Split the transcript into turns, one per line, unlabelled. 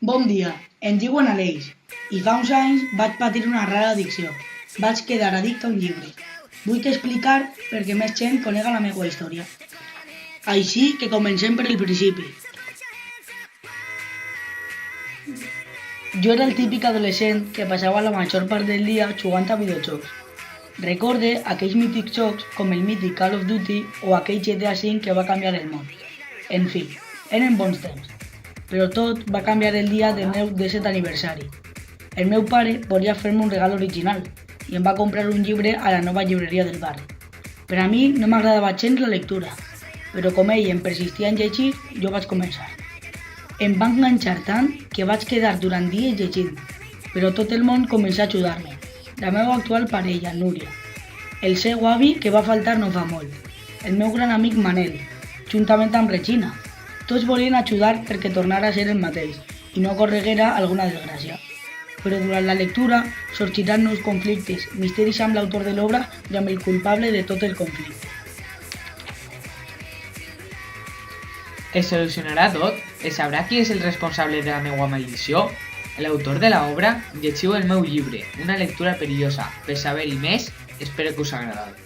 Bon dia, em diuen Aleix i fa uns anys vaig patir una rara addicció. Vaig quedar addicte a un llibre. Vull explicar perquè més gent conega la meva història. Així que comencem per el principi. Jo era el típic adolescent que passava la major part del dia jugant a videojocs. Recorde aquells mítics jocs com el mític Call of Duty o aquell GTA V que va canviar el món. En fi, eren bons temps. Però tot va canviar el dia del meu 17è aniversari. El meu pare volia fer-me un regal original i em va comprar un llibre a la nova llibreria del barri. Per a mi no m'agradava gens la lectura, però com ell em persistia en llegir, jo vaig començar. Em va enganxar tant que vaig quedar durant dies llegint, però tot el món començà a ajudar-me. La meva actual parella, Núria, el seu avi, que va faltar no fa molt, el meu gran amic Manel, juntament amb Regina. Tots volien ajudar perquè tornara a ser el mateix i no correguera alguna desgràcia. Però durant la lectura sorgiran nous conflictes, misteris amb l'autor de l'obra i amb el culpable de tot el conflicte.
Es solucionarà tot? Es sabrà qui és el responsable de la meva maldició? L'autor de l'obra? Llegiu el meu llibre, una lectura perillosa. Per saber-hi més, espero que us agradi.